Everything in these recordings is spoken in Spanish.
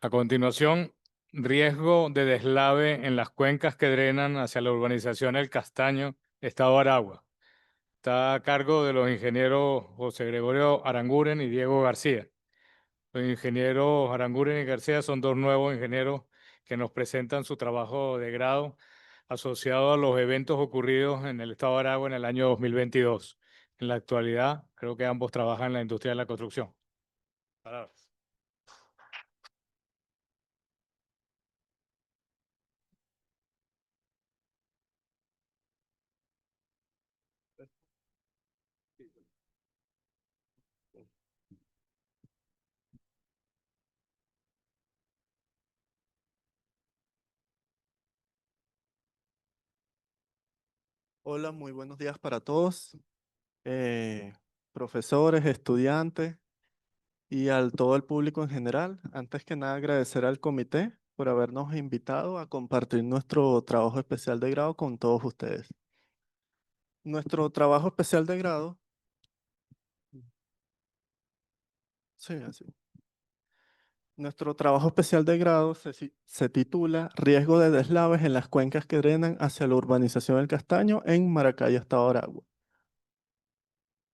A continuación, riesgo de deslave en las cuencas que drenan hacia la urbanización El Castaño, Estado Aragua. Está a cargo de los ingenieros José Gregorio Aranguren y Diego García. Los ingenieros Aranguren y García son dos nuevos ingenieros que nos presentan su trabajo de grado asociado a los eventos ocurridos en el Estado de Aragua en el año 2022. En la actualidad, creo que ambos trabajan en la industria de la construcción. Palabras. Hola, muy buenos días para todos, profesores, estudiantes y al todo el público en general. Antes que nada, agradecer al comité por habernos invitado a compartir nuestro trabajo especial de grado con todos ustedes. Nuestro trabajo especial de grado, sí, así. Nuestro trabajo especial de grado se titula Riesgo de deslaves en las cuencas que drenan hacia la urbanización del Castaño en Maracay, Estado Aragua.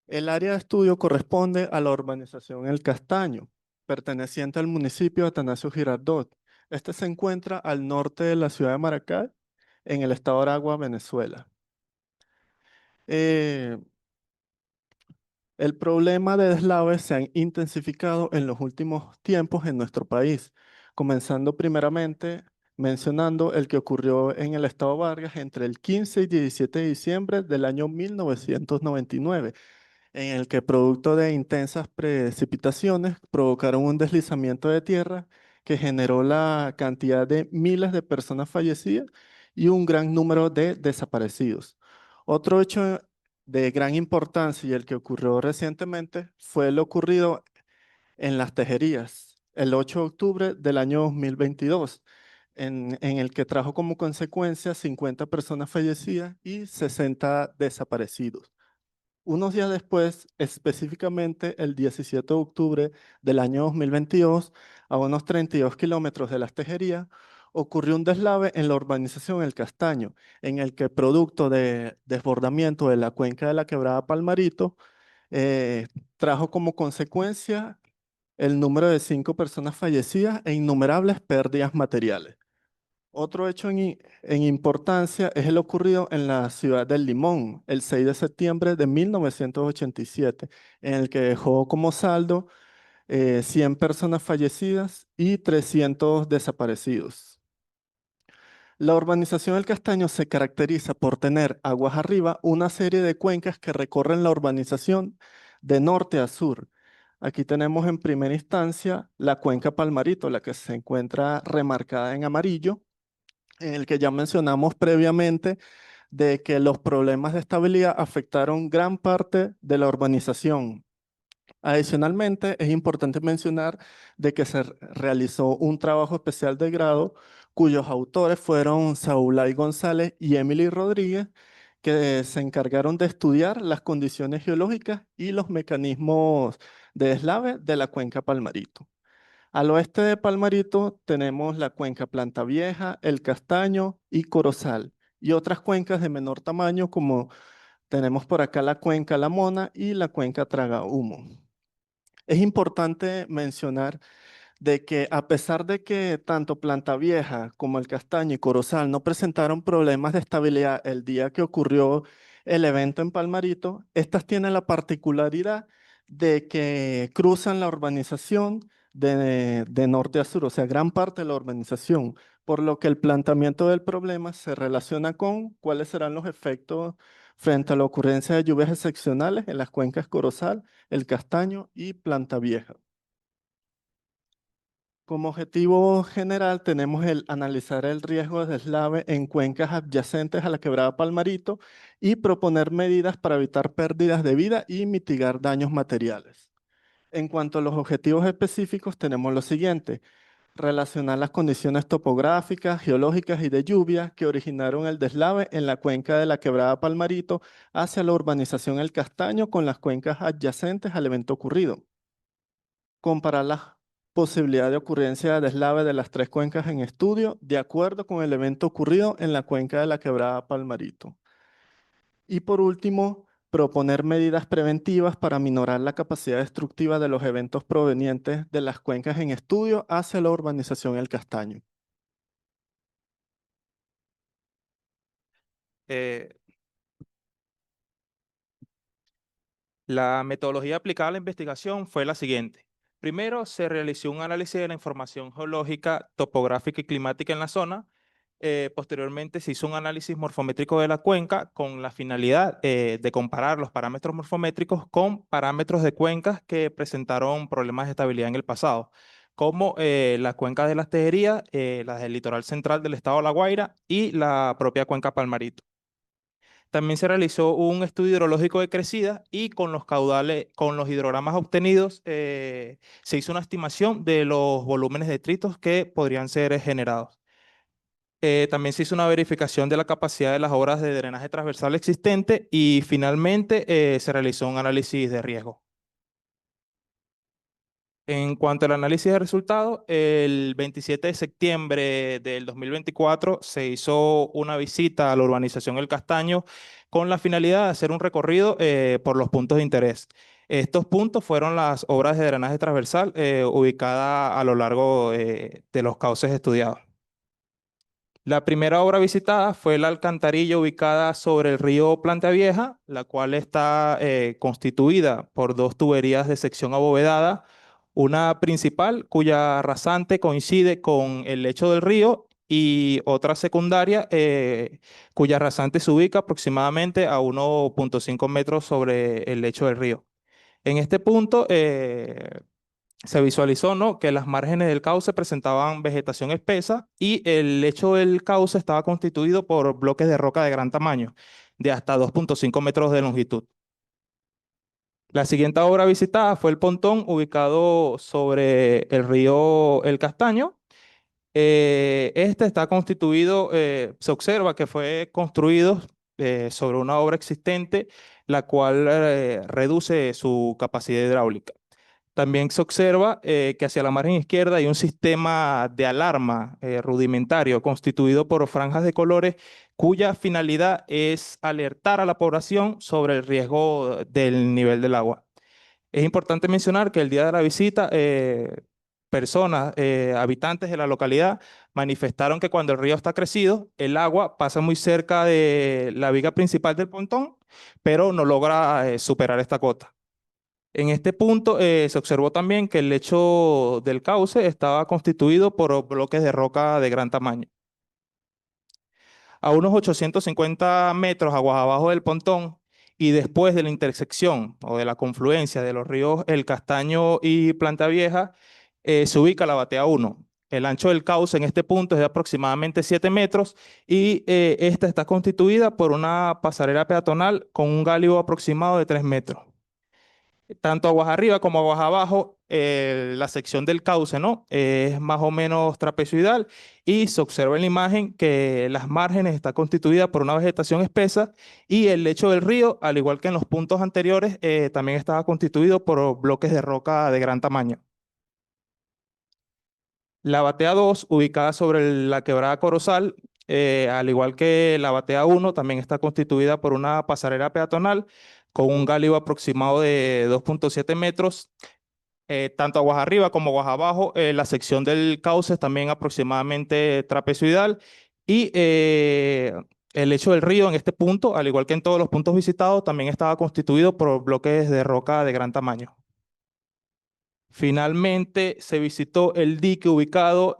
El área de estudio corresponde a la urbanización El Castaño, perteneciente al municipio de Atanasio Girardot. Este se encuentra al norte de la ciudad de Maracay, en el estado de Aragua, Venezuela. Eh, el problema de deslaves se ha intensificado en los últimos tiempos en nuestro país, comenzando primeramente mencionando el que ocurrió en el estado Vargas entre el 15 y 17 de diciembre del año 1999, en el que producto de intensas precipitaciones provocaron un deslizamiento de tierra que generó la cantidad de miles de personas fallecidas y un gran número de desaparecidos. Otro hecho de gran importancia y el que ocurrió recientemente fue el ocurrido en Las Tejerías, el 8 de octubre del año 2022, en el que trajo como consecuencia 50 personas fallecidas y 60 desaparecidos. Unos días después, específicamente el 17 de octubre del año 2022, a unos 32 kilómetros de Las Tejerías, ocurrió un deslave en la urbanización El Castaño, en el que producto de desbordamiento de la cuenca de la quebrada Palmarito, eh, trajo como consecuencia el número de 5 personas fallecidas e innumerables pérdidas materiales. Otro hecho en importancia es el ocurrido en la ciudad del Limón, el 6 de septiembre de 1987, en el que dejó como saldo 100 personas fallecidas y 300 desaparecidos. La urbanización del Castaño se caracteriza por tener aguas arriba una serie de cuencas que recorren la urbanización de norte a sur. Aquí tenemos en primera instancia la cuenca Palmarito, la que se encuentra remarcada en amarillo, en el que ya mencionamos previamente de que los problemas de estabilidad afectaron gran parte de la urbanización. Adicionalmente, es importante mencionar de que se realizó un trabajo especial de grado cuyos autores fueron Saulay González y Emily Rodríguez, que se encargaron de estudiar las condiciones geológicas y los mecanismos de deslave de la cuenca Palmarito. Al oeste de Palmarito tenemos la cuenca Planta Vieja, El Castaño y Corozal, y otras cuencas de menor tamaño como tenemos por acá la cuenca La Mona y la cuenca Tragahumo. Es importante mencionar de que a pesar de que tanto Planta Vieja como El Castaño y Corozal no presentaron problemas de estabilidad el día que ocurrió el evento en Palmarito, estas tienen la particularidad de que cruzan la urbanización de norte a sur, o sea, gran parte de la urbanización, por lo que el planteamiento del problema se relaciona con cuáles serán los efectos frente a la ocurrencia de lluvias excepcionales en las cuencas Corozal, El Castaño y Planta Vieja. Como objetivo general tenemos el analizar el riesgo de deslave en cuencas adyacentes a la quebrada Palmarito y proponer medidas para evitar pérdidas de vida y mitigar daños materiales. En cuanto a los objetivos específicos tenemos lo siguiente: relacionar las condiciones topográficas, geológicas y de lluvia que originaron el deslave en la cuenca de la quebrada Palmarito hacia la urbanización El Castaño con las cuencas adyacentes al evento ocurrido. Comparar las posibilidad de ocurrencia de deslave de las tres cuencas en estudio, de acuerdo con el evento ocurrido en la cuenca de la Quebrada Palmarito. Y por último, proponer medidas preventivas para minorar la capacidad destructiva de los eventos provenientes de las cuencas en estudio hacia la urbanización El Castaño. Eh, La metodología aplicada a la investigación fue la siguiente. Primero, se realizó un análisis de la información geológica, topográfica y climática en la zona. Posteriormente, se hizo un análisis morfométrico de la cuenca con la finalidad de comparar los parámetros morfométricos con parámetros de cuencas que presentaron problemas de estabilidad en el pasado, como la cuenca de las Tejerías, las del litoral central del estado de La Guaira y la propia cuenca Palmarito. También se realizó un estudio hidrológico de crecida y con los caudales, con los hidrogramas obtenidos, se hizo una estimación de los volúmenes de detritos que podrían ser generados. También se hizo una verificación de la capacidad de las obras de drenaje transversal existente y finalmente se realizó un análisis de riesgo. En cuanto al análisis de resultados, el 27 de septiembre del 2024 se hizo una visita a la urbanización El Castaño con la finalidad de hacer un recorrido por los puntos de interés. Estos puntos fueron las obras de drenaje transversal ubicadas a lo largo de los cauces estudiados. La primera obra visitada fue la alcantarilla ubicada sobre el río Planta Vieja, la cual está constituida por dos tuberías de sección abovedada, una principal cuya rasante coincide con el lecho del río y otra secundaria cuya rasante se ubica aproximadamente a 1,5 metros sobre el lecho del río. En este punto se visualizó, ¿no?, que las márgenes del cauce presentaban vegetación espesa y el lecho del cauce estaba constituido por bloques de roca de gran tamaño, de hasta 2,5 metros de longitud. La siguiente obra visitada fue el pontón ubicado sobre el río El Castaño. Este está constituido, se observa que fue construido sobre una obra existente, la cual reduce su capacidad hidráulica. También se observa que hacia la margen izquierda hay un sistema de alarma rudimentario constituido por franjas de colores cuya finalidad es alertar a la población sobre el riesgo del nivel del agua. Es importante mencionar que el día de la visita, personas, habitantes de la localidad, manifestaron que cuando el río está crecido, el agua pasa muy cerca de la viga principal del pontón, pero no logra superar esta cota. En este punto se observó también que el lecho del cauce estaba constituido por bloques de roca de gran tamaño. A unos 850 metros aguas abajo del pontón y después de la intersección o de la confluencia de los ríos El Castaño y Planta Vieja, se ubica la batea 1. El ancho del cauce en este punto es de aproximadamente 7 metros y esta está constituida por una pasarela peatonal con un gálibo aproximado de 3 metros. Tanto aguas arriba como aguas abajo, la sección del cauce, ¿no?, es más o menos trapezoidal y se observa en la imagen que las márgenes están constituidas por una vegetación espesa y el lecho del río, al igual que en los puntos anteriores, también estaba constituido por bloques de roca de gran tamaño. La batea 2, ubicada sobre la quebrada Corozal, al igual que la batea 1, también está constituida por una pasarela peatonal con un gálibo aproximado de 2,7 metros. Tanto aguas arriba como aguas abajo, la sección del cauce es también aproximadamente trapezoidal y el lecho del río en este punto, al igual que en todos los puntos visitados, también estaba constituido por bloques de roca de gran tamaño. Finalmente se visitó el dique ubicado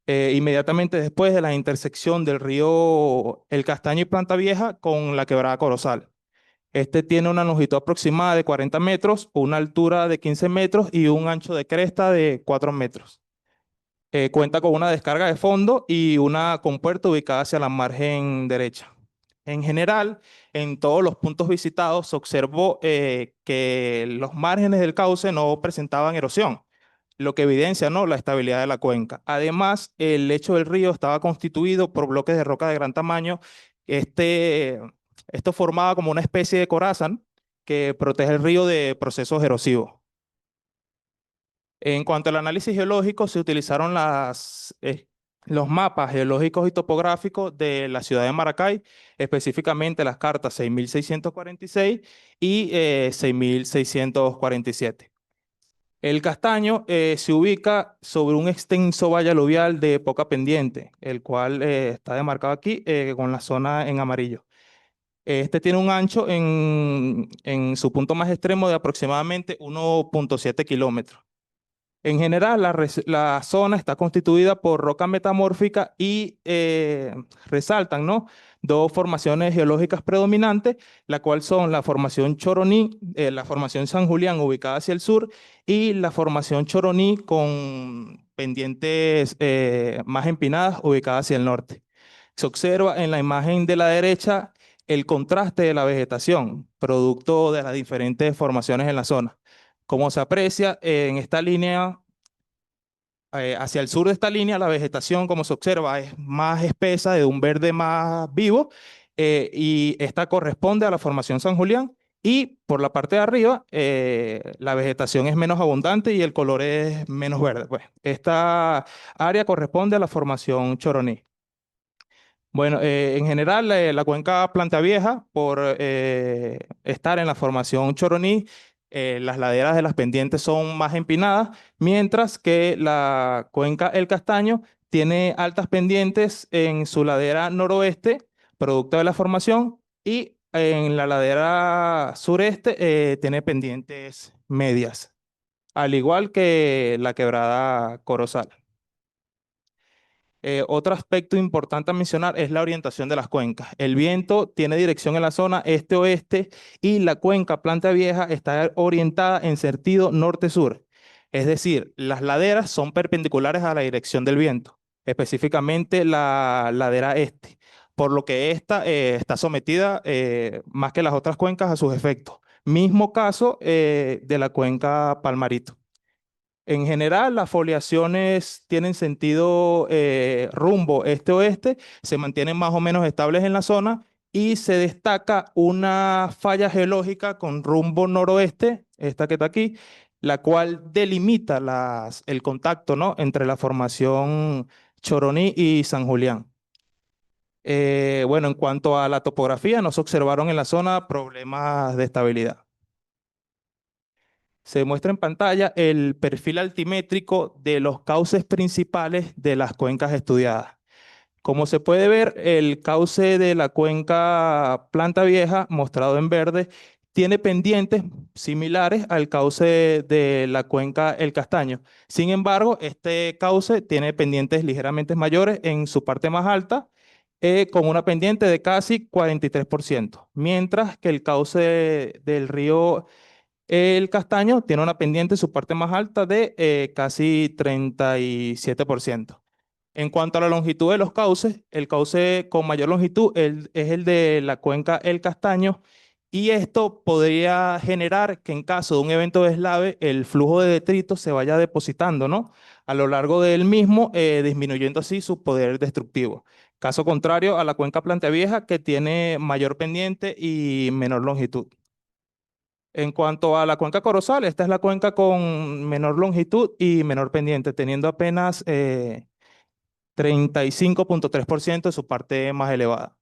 inmediatamente después de la intersección del río El Castaño y Planta Vieja con la quebrada Corozal. Este tiene una longitud aproximada de 40 metros, una altura de 15 metros y un ancho de cresta de 4 metros. Cuenta con una descarga de fondo y una compuerta ubicada hacia la margen derecha. En general, en todos los puntos visitados se observó que los márgenes del cauce no presentaban erosión, lo que evidencia, ¿no?, la estabilidad de la cuenca. Además, el lecho del río estaba constituido por bloques de roca de gran tamaño. Esto formaba como una especie de coraza, ¿no?, que protege el río de procesos erosivos. En cuanto al análisis geológico, se utilizaron los mapas geológicos y topográficos de la ciudad de Maracay, específicamente las cartas 6646 y 6647. El Castaño se ubica sobre un extenso valle aluvial de poca pendiente, el cual está demarcado aquí con la zona en amarillo. Este tiene un ancho en su punto más extremo de aproximadamente 1,7 kilómetros. En general, la zona está constituida por roca metamórfica y resaltan, ¿no?, dos formaciones geológicas predominantes, la cual son la formación Choroní, la formación San Julián ubicada hacia el sur y la formación Choroní con pendientes más empinadas ubicadas hacia el norte. Se observa en la imagen de la derecha el contraste de la vegetación, producto de las diferentes formaciones en la zona. Como se aprecia en esta línea, hacia el sur de esta línea, la vegetación, como se observa, es más espesa, de un verde más vivo, y esta corresponde a la formación San Julián. Y por la parte de arriba, la vegetación es menos abundante y el color es menos verde. Pues esta área corresponde a la formación Choroní. Bueno, en general, la cuenca Planta Vieja, por estar en la formación Choroní, las laderas de las pendientes son más empinadas, mientras que la cuenca El Castaño tiene altas pendientes en su ladera noroeste, producto de la formación, y en la ladera sureste tiene pendientes medias, al igual que la quebrada Corozal. Otro aspecto importante a mencionar es la orientación de las cuencas. El viento tiene dirección en la zona este-oeste y la cuenca Planta Vieja está orientada en sentido norte-sur. Es decir, las laderas son perpendiculares a la dirección del viento, específicamente la ladera este, por lo que esta está sometida más que las otras cuencas a sus efectos. Mismo caso de la cuenca Palmarito. En general, las foliaciones tienen sentido rumbo este-oeste, se mantienen más o menos estables en la zona y se destaca una falla geológica con rumbo noroeste, esta que está aquí, la cual delimita el contacto, ¿no?, entre la formación Choroní y San Julián. Bueno, en cuanto a la topografía, no se observaron en la zona problemas de estabilidad. Se muestra en pantalla el perfil altimétrico de los cauces principales de las cuencas estudiadas. Como se puede ver, el cauce de la cuenca Planta Vieja, mostrado en verde, tiene pendientes similares al cauce de la cuenca El Castaño. Sin embargo, este cauce tiene pendientes ligeramente mayores en su parte más alta, con una pendiente de casi 43%, mientras que el cauce del río El Castaño tiene una pendiente en su parte más alta de casi 37%. En cuanto a la longitud de los cauces, el cauce con mayor longitud es el de la cuenca El Castaño, y esto podría generar que en caso de un evento de deslave, el flujo de detritos se vaya depositando, ¿no?, a lo largo del mismo, disminuyendo así su poder destructivo. Caso contrario a la cuenca Planta Vieja, que tiene mayor pendiente y menor longitud. En cuanto a la cuenca Corozal, esta es la cuenca con menor longitud y menor pendiente, teniendo apenas 35,3% de su parte más elevada.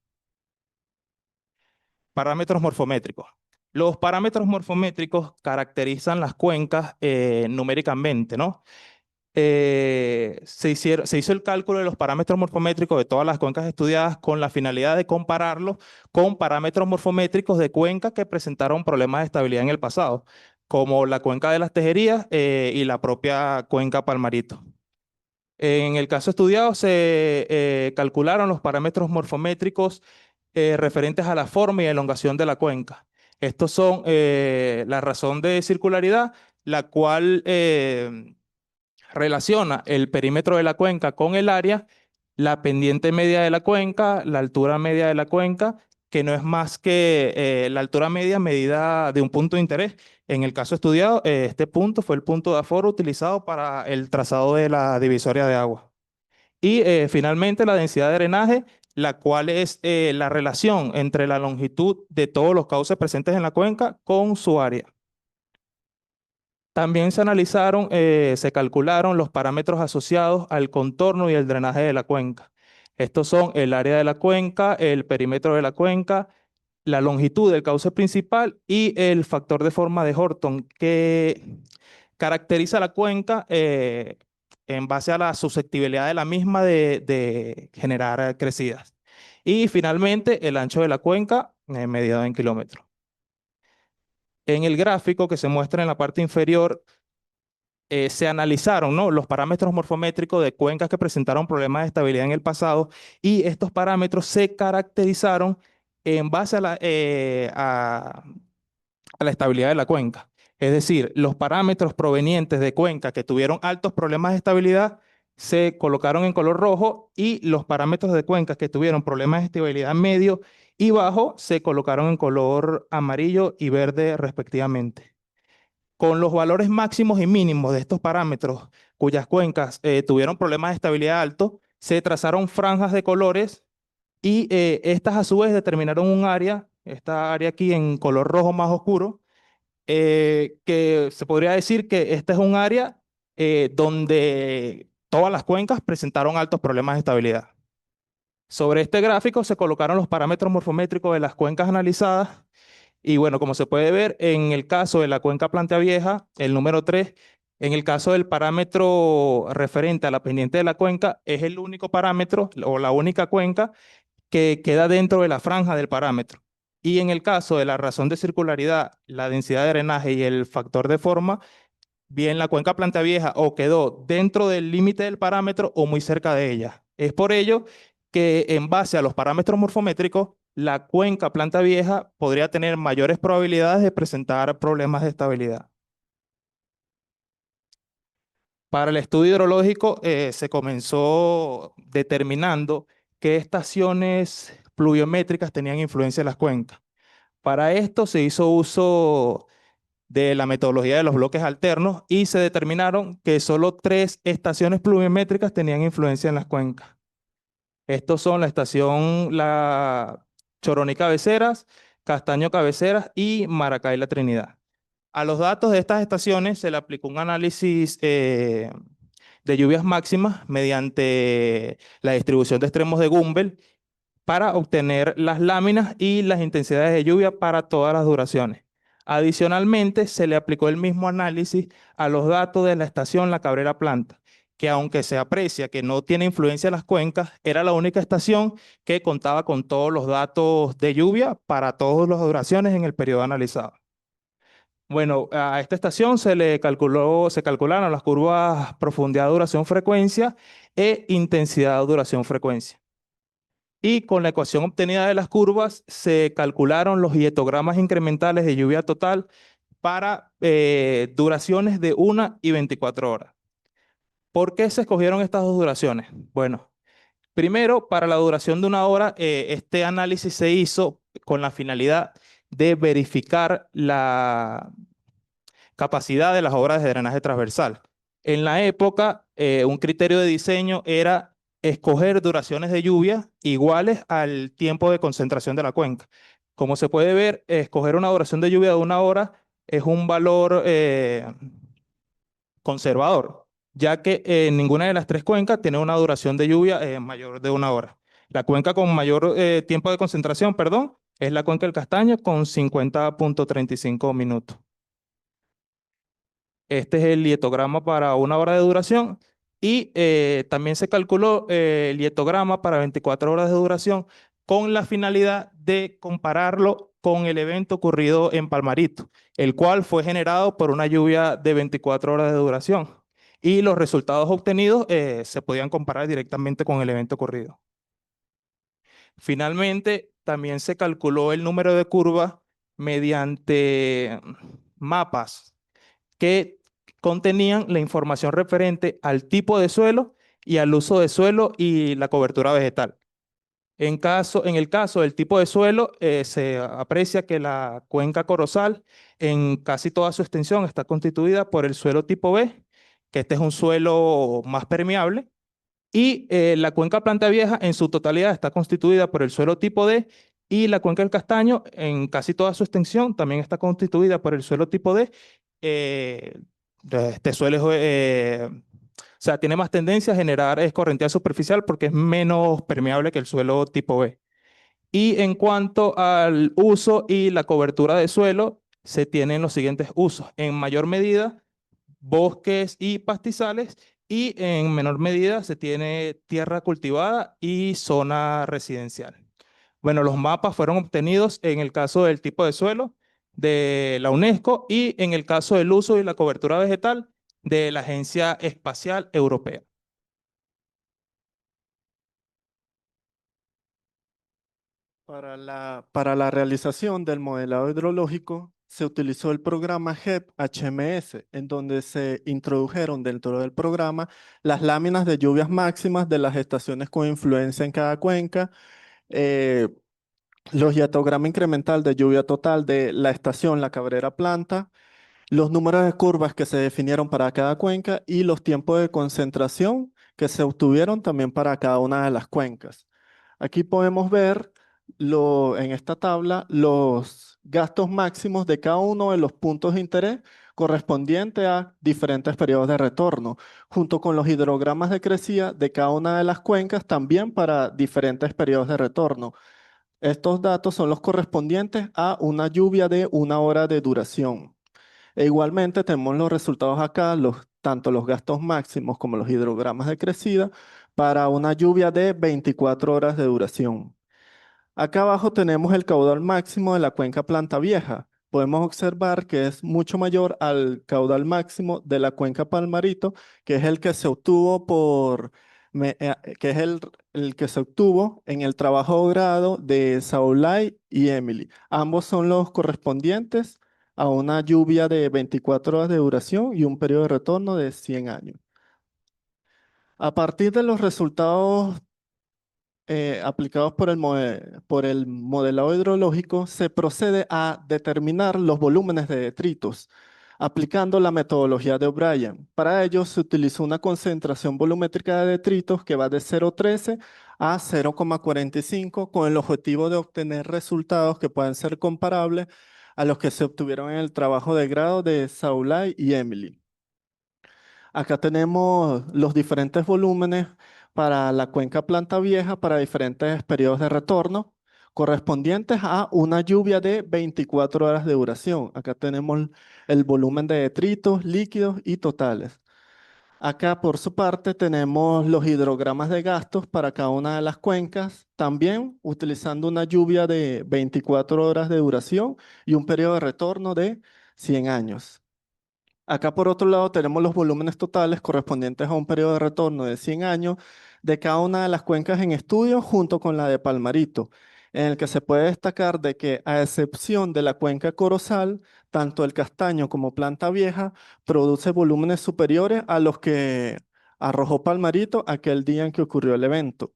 Parámetros morfométricos. Los parámetros morfométricos caracterizan las cuencas numéricamente, ¿no? Se hizo el cálculo de los parámetros morfométricos de todas las cuencas estudiadas con la finalidad de compararlos con parámetros morfométricos de cuencas que presentaron problemas de estabilidad en el pasado, como la cuenca de las Tejerías y la propia cuenca Palmarito. En el caso estudiado se calcularon los parámetros morfométricos referentes a la forma y elongación de la cuenca. Estos son la razón de circularidad, la cual relaciona el perímetro de la cuenca con el área, la pendiente media de la cuenca, la altura media de la cuenca, que no es más que la altura media medida de un punto de interés. En el caso estudiado, este punto fue el punto de aforo utilizado para el trazado de la divisoria de agua. Y finalmente la densidad de drenaje, la cual es la relación entre la longitud de todos los cauces presentes en la cuenca con su área. También se analizaron, se calcularon los parámetros asociados al contorno y el drenaje de la cuenca. Estos son el área de la cuenca, el perímetro de la cuenca, la longitud del cauce principal y el factor de forma de Horton, que caracteriza la cuenca en base a la susceptibilidad de la misma de generar crecidas. Y finalmente, el ancho de la cuenca, medido en kilómetros. En el gráfico que se muestra en la parte inferior, se analizaron, ¿no?, los parámetros morfométricos de cuencas que presentaron problemas de estabilidad en el pasado, y estos parámetros se caracterizaron en base a la estabilidad de la cuenca. Es decir, los parámetros provenientes de cuencas que tuvieron altos problemas de estabilidad se colocaron en color rojo, y los parámetros de cuencas que tuvieron problemas de estabilidad medio y bajo se colocaron en color amarillo y verde respectivamente. Con los valores máximos y mínimos de estos parámetros, cuyas cuencas tuvieron problemas de estabilidad alto, se trazaron franjas de colores, y estas a su vez determinaron un área, esta área aquí en color rojo más oscuro, que se podría decir que esta es un área donde todas las cuencas presentaron altos problemas de estabilidad. Sobre este gráfico se colocaron los parámetros morfométricos de las cuencas analizadas. Y bueno, como se puede ver, en el caso de la cuenca Plantea Vieja, el número 3, en el caso del parámetro referente a la pendiente de la cuenca, es el único parámetro o la única cuenca que queda dentro de la franja del parámetro. Y en el caso de la razón de circularidad, la densidad de drenaje y el factor de forma, bien la cuenca Plantea Vieja o quedó dentro del límite del parámetro o muy cerca de ella. Es por ello que en base a los parámetros morfométricos, la cuenca Plantea Vieja podría tener mayores probabilidades de presentar problemas de estabilidad. Para el estudio hidrológico se comenzó determinando qué estaciones pluviométricas tenían influencia en las cuencas. Para esto se hizo uso de la metodología de los bloques alternos, y se determinaron que solo 3 estaciones pluviométricas tenían influencia en las cuencas. Estos son la estación La Choroní Cabeceras, Castaño Cabeceras y Maracay La Trinidad. A los datos de estas estaciones se le aplicó un análisis de lluvias máximas mediante la distribución de extremos de Gumbel para obtener las láminas y las intensidades de lluvia para todas las duraciones. Adicionalmente, se le aplicó el mismo análisis a los datos de la estación La Cabrera Planta, que aunque se aprecia que no tiene influencia en las cuencas, era la única estación que contaba con todos los datos de lluvia para todas las duraciones en el periodo analizado. Bueno, a esta estación se calcularon las curvas profundidad, duración, frecuencia e intensidad, duración, frecuencia. Y con la ecuación obtenida de las curvas se calcularon los hietogramas incrementales de lluvia total para duraciones de 1 y 24 horas. ¿Por qué se escogieron estas dos duraciones? Bueno, primero, para la duración de 1 hora, este análisis se hizo con la finalidad de verificar la capacidad de las obras de drenaje transversal. En la época, un criterio de diseño era escoger duraciones de lluvia iguales al tiempo de concentración de la cuenca. Como se puede ver, escoger una duración de lluvia de 1 hora es un valor conservador, ya que ninguna de las 3 cuencas tiene una duración de lluvia mayor de 1 hora. La cuenca con mayor tiempo de concentración, perdón, es la cuenca del Castaño con 50.35 minutos. Este es el lietograma para 1 hora de duración, y también se calculó el lietograma para 24 horas de duración con la finalidad de compararlo con el evento ocurrido en Palmarito, el cual fue generado por una lluvia de 24 horas de duración. Y los resultados obtenidos se podían comparar directamente con el evento ocurrido. Finalmente, también se calculó el número de curvas mediante mapas que contenían la información referente al tipo de suelo y al uso de suelo y la cobertura vegetal. En el caso del tipo de suelo, se aprecia que la cuenca Corozal en casi toda su extensión está constituida por el suelo tipo B, que este es un suelo más permeable, y la cuenca Planta Vieja en su totalidad está constituida por el suelo tipo D, y la cuenca del Castaño en casi toda su extensión también está constituida por el suelo tipo D, Este suelo o sea, tiene más tendencia a generar escorrentía superficial porque es menos permeable que el suelo tipo B. Y en cuanto al uso y la cobertura de suelo, se tienen los siguientes usos. En mayor medida, bosques y pastizales, y en menor medida se tiene tierra cultivada y zona residencial. Bueno, los mapas fueron obtenidos en el caso del tipo de suelo de la UNESCO y en el caso del uso y la cobertura vegetal de la Agencia Espacial Europea. Para la realización del modelado hidrológico se utilizó el programa HEP-HMS, en donde se introdujeron dentro del programa las láminas de lluvias máximas de las estaciones con influencia en cada cuenca, eh, los hiatograma incremental de lluvia total de la estación La Cabrera Planta, los números de curvas que se definieron para cada cuenca y los tiempos de concentración que se obtuvieron también para cada una de las cuencas. Aquí podemos ver en esta tabla los gastos máximos de cada uno de los puntos de interés correspondiente a diferentes periodos de retorno, junto con los hidrogramas de crecida de cada una de las cuencas también para diferentes periodos de retorno. Estos datos son los correspondientes a una lluvia de 1 hora de duración. E igualmente tenemos los resultados acá, tanto los gastos máximos como los hidrogramas de crecida para una lluvia de 24 horas de duración. Acá abajo tenemos el caudal máximo de la cuenca Planta Vieja. Podemos observar que es mucho mayor al caudal máximo de la cuenca Palmarito, que es el que se obtuvo que es el que se obtuvo en el trabajo de grado de Saulay y Emily. Ambos son los correspondientes a una lluvia de 24 horas de duración y un periodo de retorno de 100 años. A partir de los resultados aplicados por el modelado hidrológico, se procede a determinar los volúmenes de detritos, aplicando la metodología de O'Brien. Para ello se utilizó una concentración volumétrica de detritos que va de 0,13 a 0,45 con el objetivo de obtener resultados que puedan ser comparables a los que se obtuvieron en el trabajo de grado de Saulay y Emily. Acá tenemos los diferentes volúmenes para la cuenca Planta Vieja para diferentes periodos de retorno correspondientes a una lluvia de 24 horas de duración. Acá tenemos el volumen de detritos, líquidos y totales. Acá por su parte tenemos los hidrogramas de gastos para cada una de las cuencas, también utilizando una lluvia de 24 horas de duración y un periodo de retorno de 100 años. Acá por otro lado tenemos los volúmenes totales correspondientes a un periodo de retorno de 100 años de cada una de las cuencas en estudio junto con la de Palmarito, en el que se puede destacar de que a excepción de la cuenca Corozal, tanto el Castaño como Planta Vieja produce volúmenes superiores a los que arrojó Palmarito aquel día en que ocurrió el evento.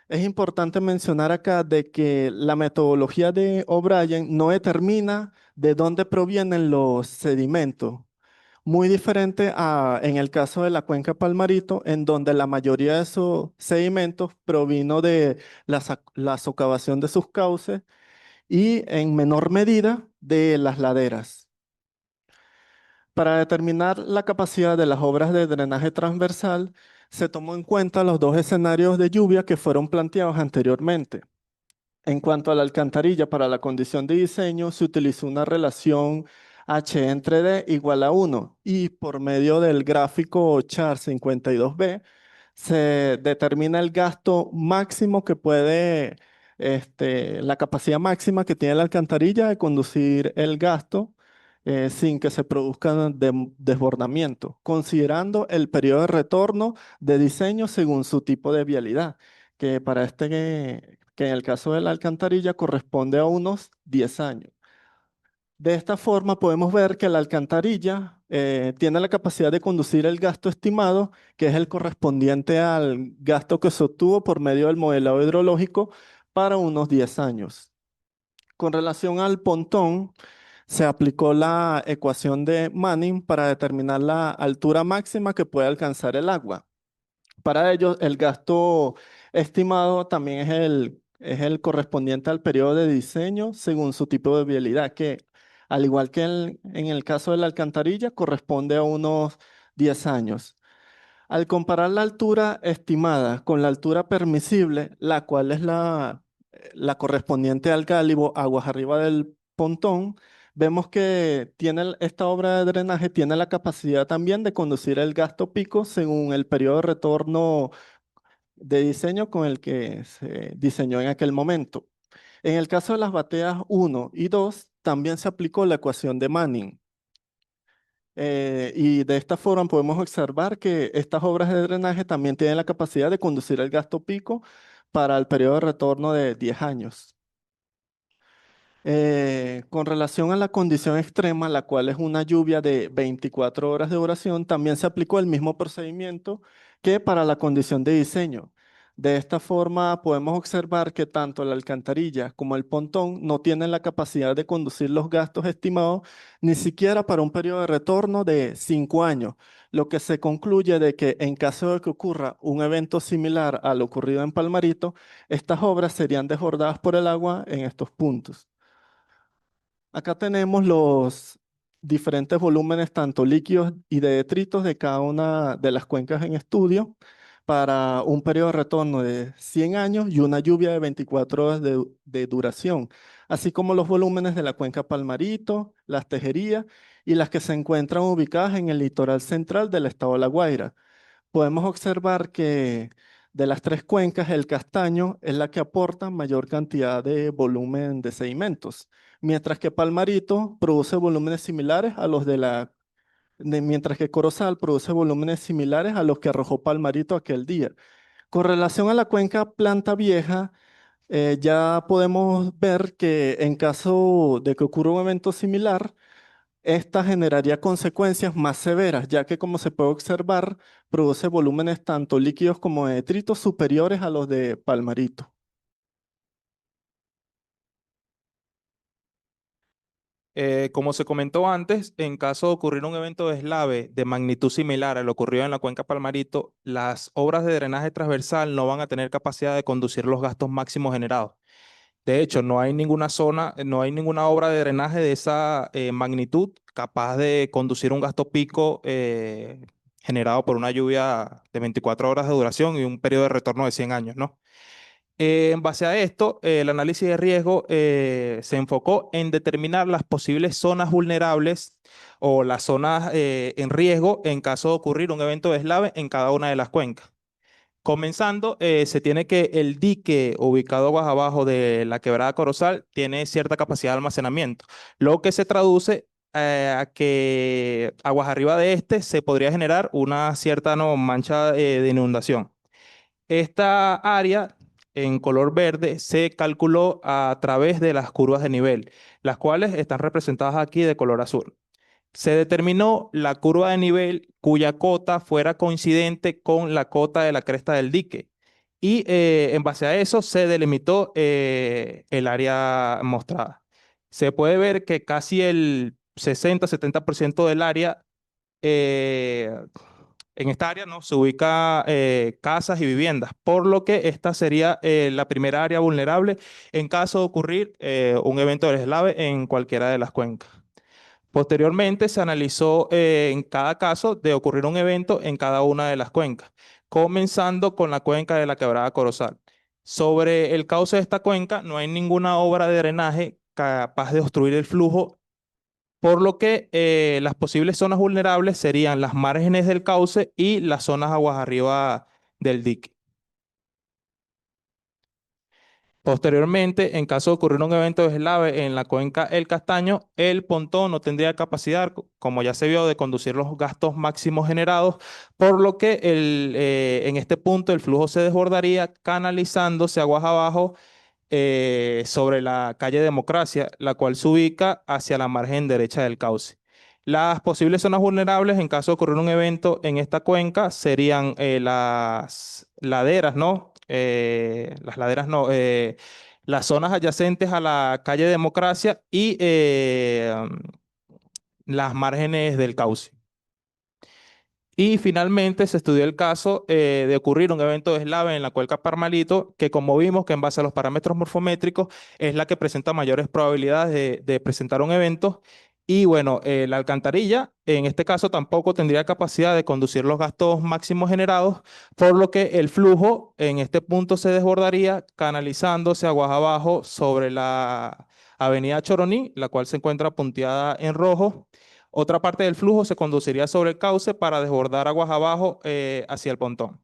Es importante mencionar acá de que la metodología de O'Brien no determina de dónde provienen los sedimentos, muy diferente en el caso de la cuenca Palmarito, en donde la mayoría de esos sedimentos provino de la socavación de sus cauces y en menor medida de las laderas. Para determinar la capacidad de las obras de drenaje transversal, se tomó en cuenta los dos escenarios de lluvia que fueron planteados anteriormente. En cuanto a la alcantarilla, para la condición de diseño se utilizó una relación H entre D igual a 1 y por medio del gráfico char 52B se determina el gasto máximo que puede, la capacidad máxima que tiene la alcantarilla de conducir el gasto sin que se produzca desbordamiento, considerando el periodo de retorno de diseño según su tipo de vialidad, que para que en el caso de la alcantarilla corresponde a unos 10 años. De esta forma podemos ver que la alcantarilla tiene la capacidad de conducir el gasto estimado, que es el correspondiente al gasto que se obtuvo por medio del modelado hidrológico para unos 10 años. Con relación al pontón, se aplicó la ecuación de Manning para determinar la altura máxima que puede alcanzar el agua. Para ello, el gasto estimado también es el correspondiente al periodo de diseño según su tipo de vialidad, que Al igual que en el caso de la alcantarilla, corresponde a unos 10 años. Al comparar la altura estimada con la altura permisible, la cual es la correspondiente al gálibo, aguas arriba del pontón, vemos que esta obra de drenaje tiene la capacidad también de conducir el gasto pico según el periodo de retorno de diseño con el que se diseñó en aquel momento. En el caso de las bateas 1 y 2, también se aplicó la ecuación de Manning. Y de esta forma podemos observar que estas obras de drenaje también tienen la capacidad de conducir el gasto pico para el periodo de retorno de 10 años. Con relación a la condición extrema, la cual es una lluvia de 24 horas de duración, también se aplicó el mismo procedimiento que para la condición de diseño. De esta forma, podemos observar que tanto la alcantarilla como el pontón no tienen la capacidad de conducir los gastos estimados ni siquiera para un periodo de retorno de 5 años, lo que se concluye de que en caso de que ocurra un evento similar a lo ocurrido en Palmarito, estas obras serían desbordadas por el agua en estos puntos. Acá tenemos los diferentes volúmenes, tanto líquidos y de detritos de cada una de las cuencas en estudio para un periodo de retorno de 100 años y una lluvia de 24 horas de duración, así como los volúmenes de la cuenca Palmarito, las Tejerías y las que se encuentran ubicadas en el litoral central del estado de La Guaira. Podemos observar que de las tres cuencas, el Castaño es la que aporta mayor cantidad de volumen de sedimentos, mientras que Palmarito produce volúmenes similares a los mientras que Corozal produce volúmenes similares a los que arrojó Palmarito aquel día. Con relación a la cuenca Planta Vieja, ya podemos ver que en caso de que ocurra un evento similar, esta generaría consecuencias más severas, ya que como se puede observar, produce volúmenes tanto líquidos como de detritos superiores a los de Palmarito. Como se comentó antes, en caso de ocurrir un evento de deslave de magnitud similar a lo ocurrido en la cuenca Palmarito, las obras de drenaje transversal no van a tener capacidad de conducir los gastos máximos generados. De hecho, no hay ninguna zona, no hay ninguna obra de drenaje de esa magnitud capaz de conducir un gasto pico generado por una lluvia de 24 horas de duración y un periodo de retorno de 100 años, ¿no? En base a esto, el análisis de riesgo se enfocó en determinar las posibles zonas vulnerables o las zonas en riesgo en caso de ocurrir un evento de deslave en cada una de las cuencas. Comenzando, se tiene que el dique ubicado más abajo de la quebrada Corozal tiene cierta capacidad de almacenamiento, lo que se traduce a que aguas arriba de este se podría generar una cierta mancha de inundación. Esta área en color verde se calculó a través de las curvas de nivel, las cuales están representadas aquí de color azul. Se determinó la curva de nivel cuya cota fuera coincidente con la cota de la cresta del dique. Y en base a eso se delimitó el área mostrada. Se puede ver que casi el 60-70% del área eh, en esta área, ¿no?, se ubica casas y viviendas, por lo que esta sería la primera área vulnerable en caso de ocurrir un evento de deslave en cualquiera de las cuencas. Posteriormente se analizó en cada caso de ocurrir un evento en cada una de las cuencas, comenzando con la cuenca de la Quebrada Corozal. Sobre el cauce de esta cuenca no hay ninguna obra de drenaje capaz de obstruir el flujo, por lo que las posibles zonas vulnerables serían las márgenes del cauce y las zonas aguas arriba del dique. Posteriormente, en caso de ocurrir un evento de deslave en la cuenca El Castaño, el pontón no tendría capacidad, como ya se vio, de conducir los gastos máximos generados, por lo que en este punto el flujo se desbordaría canalizándose aguas abajo sobre la calle Democracia, la cual se ubica hacia la margen derecha del cauce. Las posibles zonas vulnerables en caso de ocurrir un evento en esta cuenca serían las laderas, ¿no? Las laderas no, las zonas adyacentes a la calle Democracia y las márgenes del cauce. Y finalmente se estudió el caso de ocurrir un evento de deslave en la cuenca Palmarito, que como vimos que en base a los parámetros morfométricos es la que presenta mayores probabilidades de presentar un evento. Y bueno, la alcantarilla en este caso tampoco tendría capacidad de conducir los gastos máximos generados, por lo que el flujo en este punto se desbordaría canalizándose aguas abajo sobre la avenida Choroní, la cual se encuentra punteada en rojo. Otra parte del flujo se conduciría sobre el cauce para desbordar aguas abajo hacia el pontón.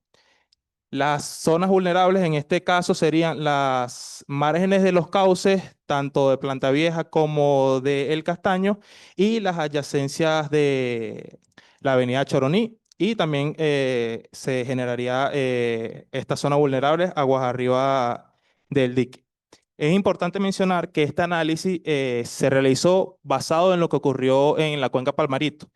Las zonas vulnerables en este caso serían las márgenes de los cauces, tanto de Planta Vieja como de El Castaño, y las adyacencias de la avenida Choroní. Y también se generaría esta zona vulnerable aguas arriba del dique. Es importante mencionar que este análisis se realizó basado en lo que ocurrió en la cuenca Palmarito,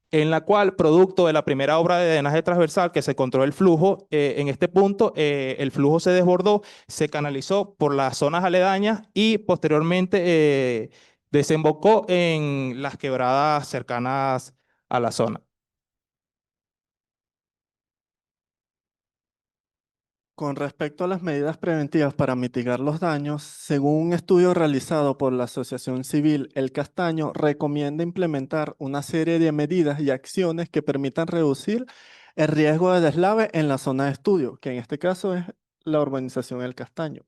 en la cual, producto de la primera obra de drenaje transversal que se controló el flujo, en este punto el flujo se desbordó, se canalizó por las zonas aledañas y posteriormente desembocó en las quebradas cercanas a la zona. Con respecto a las medidas preventivas para mitigar los daños, según un estudio realizado por la Asociación Civil El Castaño, recomienda implementar una serie de medidas y acciones que permitan reducir el riesgo de deslave en la zona de estudio, que en este caso es la urbanización El Castaño.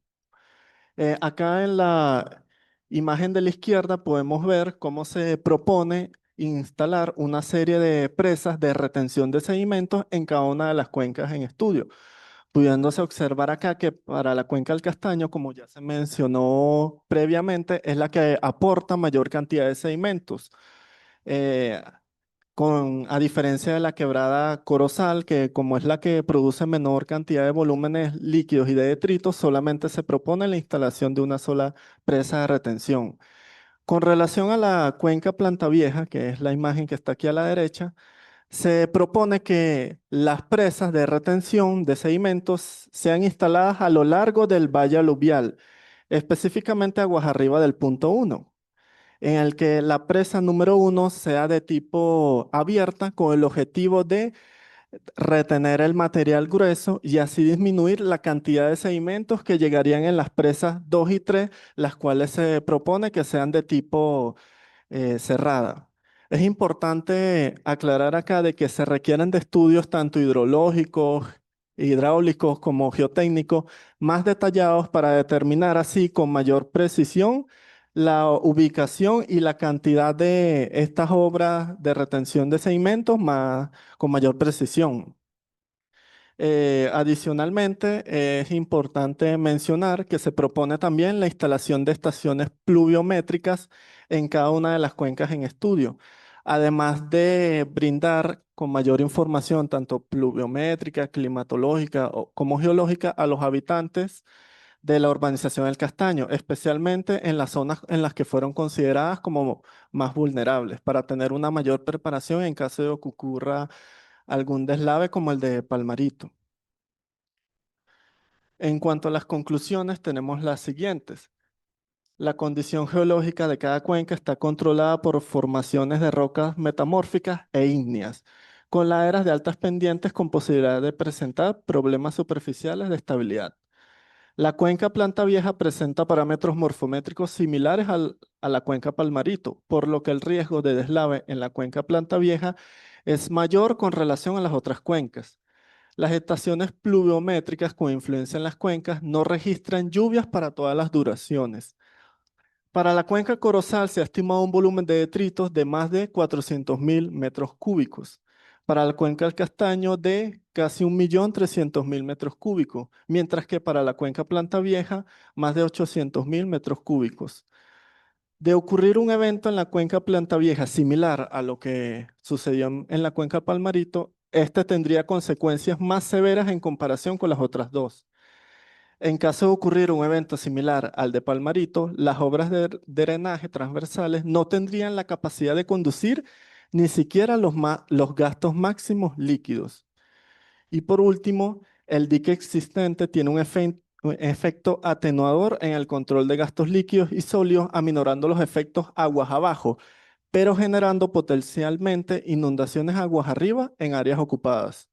Acá en la imagen de la izquierda podemos ver cómo se propone instalar una serie de presas de retención de sedimentos en cada una de las cuencas en estudio, pudiéndose observar acá que para la cuenca del Castaño, como ya se mencionó previamente, es la que aporta mayor cantidad de sedimentos. Eh, a diferencia de la quebrada Corozal, que como es la que produce menor cantidad de volúmenes líquidos y de detritos, solamente se propone la instalación de una sola presa de retención. Con relación a la cuenca Planta Vieja, que es la imagen que está aquí a la derecha, se propone que las presas de retención de sedimentos sean instaladas a lo largo del valle aluvial, específicamente aguas arriba del punto 1, en el que la presa número 1 sea de tipo abierta con el objetivo de retener el material grueso y así disminuir la cantidad de sedimentos que llegarían en las presas 2 y 3, las cuales se propone que sean de tipo cerrada. Es importante aclarar acá de que se requieren de estudios tanto hidrológicos, hidráulicos como geotécnicos más detallados para determinar así con mayor precisión la ubicación y la cantidad de estas obras de retención de sedimentos con mayor precisión. Adicionalmente, es importante mencionar que se propone también la instalación de estaciones pluviométricas en cada una de las cuencas en estudio, además de brindar con mayor información, tanto pluviométrica, climatológica como geológica, a los habitantes de la urbanización del Castaño, especialmente en las zonas en las que fueron consideradas como más vulnerables, para tener una mayor preparación en caso de que ocurra algún deslave como el de Palmarito. En cuanto a las conclusiones, tenemos las siguientes. La condición geológica de cada cuenca está controlada por formaciones de rocas metamórficas e ígneas, con laderas de altas pendientes con posibilidad de presentar problemas superficiales de estabilidad. La cuenca Planta Vieja presenta parámetros morfométricos similares a la cuenca Palmarito, por lo que el riesgo de deslave en la cuenca Planta Vieja es mayor con relación a las otras cuencas. Las estaciones pluviométricas con influencia en las cuencas no registran lluvias para todas las duraciones. Para la cuenca Corozal se ha estimado un volumen de detritos de más de 400.000 metros cúbicos. Para la cuenca del Castaño de casi 1.300.000 metros cúbicos, mientras que para la cuenca Planta Vieja más de 800.000 metros cúbicos. De ocurrir un evento en la cuenca Planta Vieja similar a lo que sucedió en la cuenca Palmarito, este tendría consecuencias más severas en comparación con las otras dos. En caso de ocurrir un evento similar al de Palmarito, las obras de drenaje transversales no tendrían la capacidad de conducir ni siquiera los gastos máximos líquidos. Y por último, el dique existente tiene un efecto atenuador en el control de gastos líquidos y sólidos, aminorando los efectos aguas abajo, pero generando potencialmente inundaciones aguas arriba en áreas ocupadas.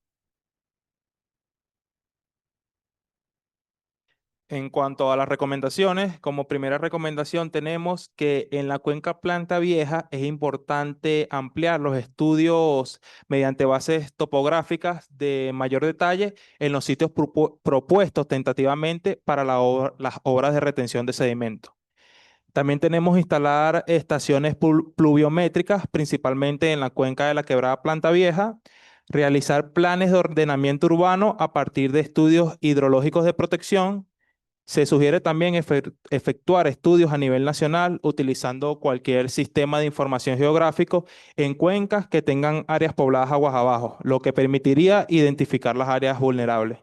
En cuanto a las recomendaciones, como primera recomendación tenemos que en la cuenca Planta Vieja es importante ampliar los estudios mediante bases topográficas de mayor detalle en los sitios propuestos tentativamente para las obras de retención de sedimento. También tenemos instalar estaciones pluviométricas, principalmente en la cuenca de la Quebrada Planta Vieja, realizar planes de ordenamiento urbano a partir de estudios hidrológicos de protección. Se sugiere también efectuar estudios a nivel nacional utilizando cualquier sistema de información geográfico en cuencas que tengan áreas pobladas aguas abajo, lo que permitiría identificar las áreas vulnerables.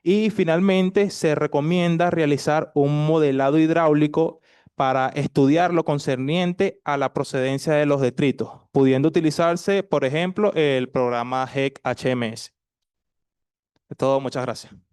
Y finalmente, se recomienda realizar un modelado hidráulico para estudiar lo concerniente a la procedencia de los detritos, pudiendo utilizarse, por ejemplo, el programa HEC HMS. Es todo, muchas gracias.